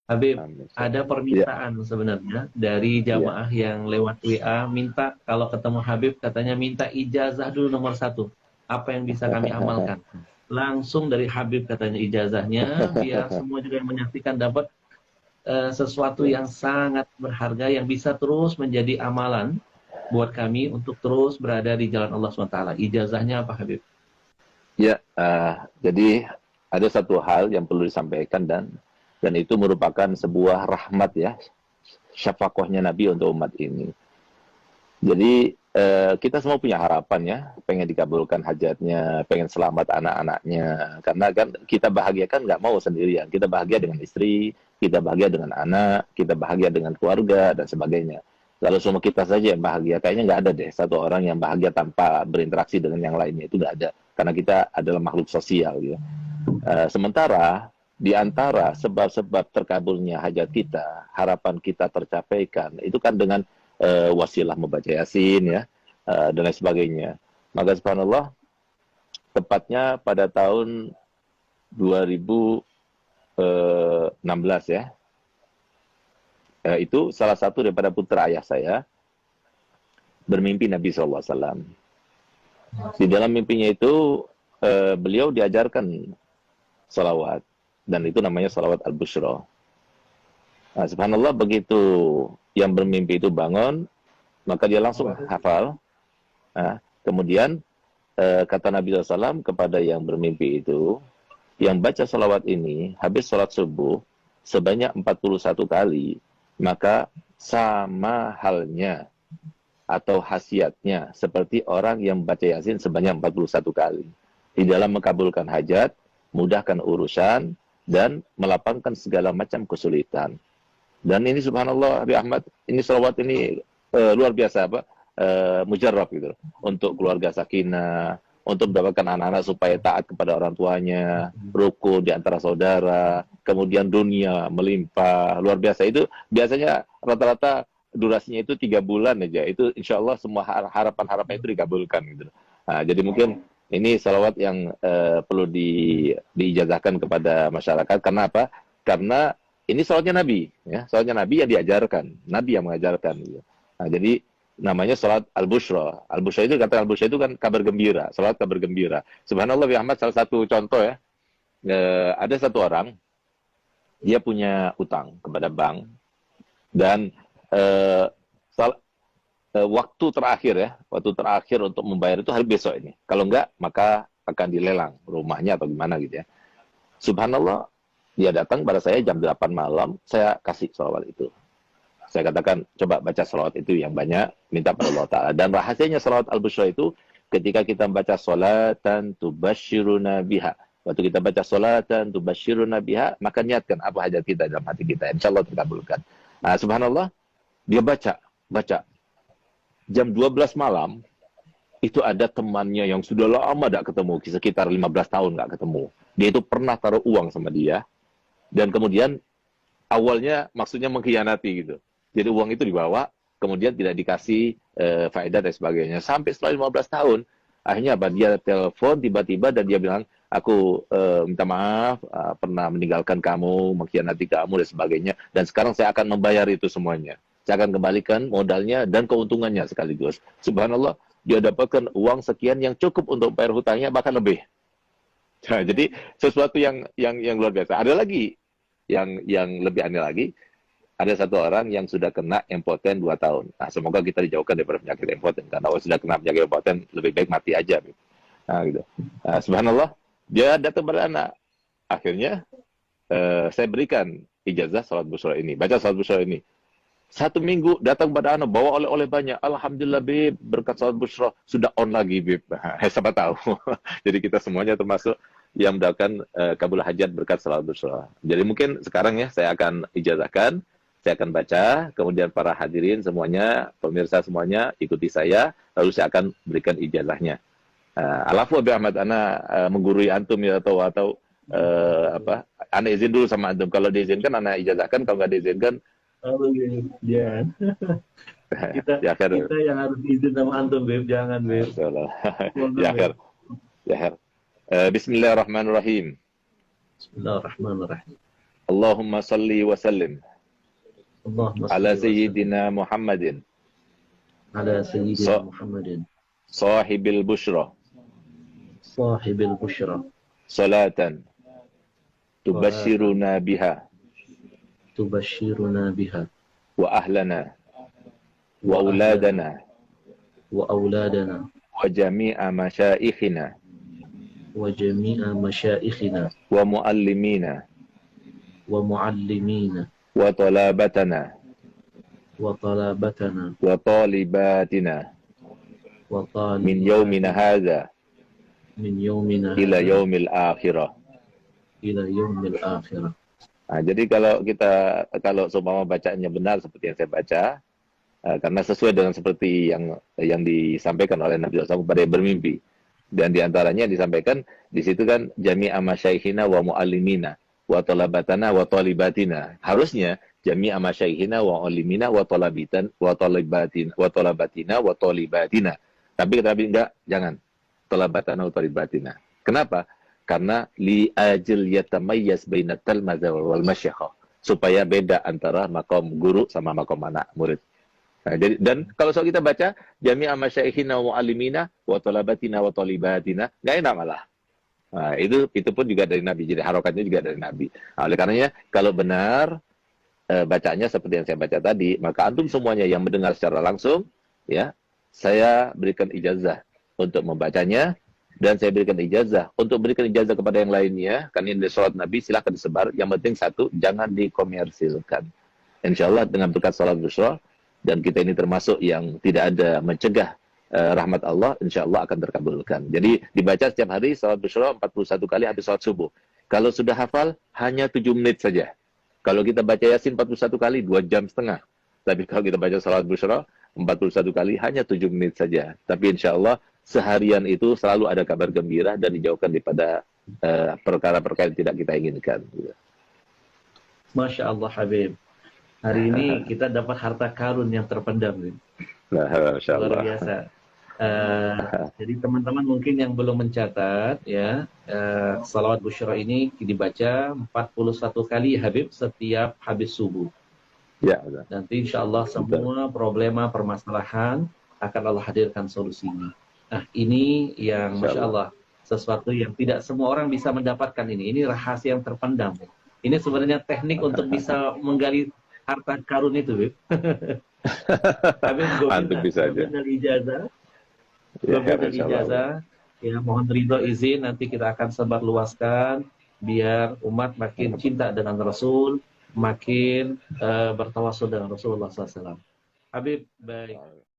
Habib, Amin. ada Ya. permintaan sebenarnya dari Ya. jamaah yang lewat WA minta kalau ketemu Habib katanya minta ijazah dulu nomor satu. Apa yang bisa kami amalkan? Langsung dari Habib katanya ijazahnya, biar semua juga yang menyaksikan dapat sesuatu Ya. yang sangat berharga yang bisa terus menjadi amalan buat kami untuk terus berada di jalan Allah SWT. Ijazahnya apa Habib? Ya, jadi ada satu hal yang perlu disampaikan dan itu merupakan sebuah rahmat ya, syafaqahnya Nabi untuk umat ini. Jadi kita semua punya harapan ya, pengen dikabulkan hajatnya, pengen selamat anak-anaknya. Karena kan kita bahagia kan nggak mau sendirian. Kita bahagia dengan istri, kita bahagia dengan anak, kita bahagia dengan keluarga dan sebagainya. Lalu semua kita saja yang bahagia, kayaknya nggak ada deh satu orang yang bahagia tanpa berinteraksi dengan yang lainnya, itu nggak ada. Karena kita adalah makhluk sosial gitu. Sementara di antara sebab-sebab terkabulnya hajat kita, harapan kita tercapaikan, itu kan dengan wasilah membaca Yasin ya, dan lain sebagainya. Maka subhanallah, tepatnya pada tahun 2016 ya, itu salah satu daripada putra ayah saya bermimpi Nabi SAW. Di dalam mimpinya itu beliau diajarkan salawat, dan itu namanya salawat al-bushra. Nah, subhanallah, begitu yang bermimpi itu bangun, maka dia langsung hafal. Nah, kemudian kata Nabi SAW kepada yang bermimpi itu, yang baca salawat ini habis sholat subuh sebanyak 41 kali, maka sama halnya atau khasiatnya seperti orang yang baca Yasin sebanyak 41 kali. Di dalam mengabulkan hajat, mudahkan urusan, dan melapangkan segala macam kesulitan. Dan ini subhanallah, Habib Ahmad, ini salawat ini luar biasa apa? Mujarrab gitu. Untuk keluarga sakinah, untuk mendapatkan anak-anak supaya taat kepada orang tuanya, rukun di antara saudara, kemudian dunia melimpah, luar biasa. Itu biasanya rata-rata durasinya itu 3 bulan aja. Itu insya Allah semua harapan-harapan itu dikabulkan gitu. Nah, jadi mungkin ini salawat yang perlu diijazahkan kepada masyarakat. Karena apa? Karena ini salawatnya Nabi, ya, salawatnya Nabi yang diajarkan, Nabi yang mengajarkan. Gitu. Nah, jadi namanya salat al-bushra. Al-bushra itu, kata al-bushra itu kan kabar gembira, salat kabar gembira. Subhanallah, Bi Ahmad, salah satu contoh ya, ada satu orang, dia punya utang kepada bank, dan eh, waktu terakhir untuk membayar itu hari besok ini. Kalau enggak, maka akan dilelang rumahnya atau gimana gitu ya. Subhanallah, dia datang pada saya jam 8 malam, saya kasih salawat itu. Saya katakan, coba baca salawat itu yang banyak, minta pada Allah Ta'ala. Dan rahasianya salawat al-bushra itu, ketika kita baca salatan tubashiruna biha. Waktu kita baca salatan tubashiruna biha, maka niatkan apa hajat kita dalam hati kita. Insya Allah terkabulkan. Nah, subhanallah, dia baca. Jam 12 malam, itu ada temannya yang sudah lama tidak ketemu, sekitar 15 tahun nggak ketemu. Dia itu pernah taruh uang sama dia, dan kemudian awalnya maksudnya mengkhianati gitu. Jadi uang itu dibawa, kemudian tidak dikasih faedah dan sebagainya. Sampai setelah 15 tahun, akhirnya apa? Dia telepon tiba-tiba dan dia bilang, aku minta maaf, pernah meninggalkan kamu, mengkhianati kamu dan sebagainya. Dan sekarang saya akan membayar itu semuanya. Saya akan kembalikan modalnya dan keuntungannya sekaligus. Subhanallah, dia dapatkan uang sekian yang cukup untuk bayar hutangnya, bahkan lebih. Nah, jadi sesuatu yang luar biasa. Ada lagi yang lebih aneh lagi, ada satu orang yang sudah kena impoten 2 tahun. Nah, semoga kita dijauhkan daripada penyakit impoten. Karena kalau sudah kena penyakit impoten, lebih baik mati aja. Nah, gitu. Nah, subhanallah, dia datang pada anak. Akhirnya, saya berikan ijazah salat busra ini. Baca salat busra ini. 1 minggu datang pada anak, bawa oleh-oleh banyak. Alhamdulillah, Bib, berkat salat busra. Sudah on lagi, Bib. Siapa tahu. Jadi kita semuanya termasuk yang mendapatkan kabul hajat berkat salat busra. Jadi mungkin sekarang ya, saya akan ijazahkan. Saya akan baca, kemudian para hadirin semuanya, pemirsa semuanya, ikuti saya, lalu saya akan berikan ijazahnya. Alafu Abi Ahmad, ana menggurui antum ya, atau ana izin dulu sama antum. Kalau diizinkan, ana ijazahkan. Kalau nggak diizinkan, Oh, jangan. Kita ya akhir, kita yang harus izin sama antum, Beb. Jangan, Beb. ya Mohon, akhir, Beb. ya akhir. Bismillahirrahmanirrahim. Bismillahirrahmanirrahim. Allahumma salli wa sallim Allahumma ala salli wa sallim sayyidina Muhammadin ala sayyidina Muhammadin sahibil bushra sahibil bushra salatan tubashiruna biha tubashiruna biha wa ahlana wa auladana wa auladana wa jami'a masyaikhina wa jami'a masyaikhina wa muallimina wa muallimina wa talabatana wa talabatana wa talibatina wa min yaumina hadha min yaumina ila yaumil akhirah. ila yaumil akhirah. Nah, jadi kalau seumpama bacanya benar seperti yang saya baca, karena sesuai dengan seperti yang disampaikan oleh Nabi SAW kepada yang bermimpi, dan diantaranya disampaikan di situ kan jami'a masyaikhina wa muallimina wa talabatana wa talibatina. Harusnya jami'a masyaikhina wa muallimina wa talabitan wa talibatina wa talabatina wa talibatina. Tapi enggak, jangan talabatana wa talibatina. Kenapa? Karena li ajil yatamayyaz bainat talmaza wal masyayikh, supaya beda antara makom guru sama makom anak murid. Nah, jadi, dan kalau soal kita baca jami'a masyaikhina wa muallimina wa talabatina wa talibatina, enggak enak malah. Nah, itu pun juga dari Nabi. Jadi harokatnya juga dari Nabi. Nah, oleh karenanya kalau benar bacanya seperti yang saya baca tadi, maka antum semuanya yang mendengar secara langsung, ya, saya berikan ijazah untuk membacanya. Dan saya berikan ijazah untuk berikan ijazah kepada yang lainnya. Kan ini sholat Nabi, silahkan disebar. Yang penting satu, jangan dikomersilkan. Insya Allah dengan berkat sholat Bushra, dan kita ini termasuk yang tidak ada mencegah rahmat Allah, insya Allah akan terkabulkan. Jadi dibaca setiap hari sholat Bushra 41 kali habis sholat subuh. Kalau sudah hafal, hanya 7 menit saja. Kalau kita baca Yasin 41 kali, 2 jam setengah. Tapi kalau kita baca sholat Bushra 41 kali, hanya 7 menit saja. Tapi insya Allah seharian itu selalu ada kabar gembira dan dijauhkan daripada perkara-perkara yang tidak kita inginkan. Masya Allah Habib. Hari ini kita dapat harta karun yang terpendam. Nah, Masya Allah. Luar biasa. Jadi teman-teman mungkin yang belum mencatat, ya, salawat Bushra ini dibaca 41 kali Habib setiap habis subuh. Ya, betul. Nanti insya Allah semua problema permasalahan akan Allah hadirkan solusinya. Nah, ini yang Masya Allah, sesuatu yang tidak semua orang bisa mendapatkan ini. Ini rahasia yang terpendam. Ini sebenarnya teknik untuk bisa menggali harta karun itu, Bib. Habib, Antum bisa aja. Ijazah. Ijazah. Ya, mohon ridho izin, nanti kita akan sebar luaskan biar umat makin cinta dengan Rasul, makin bertawasul dengan Rasulullah SAW. Habib, baik.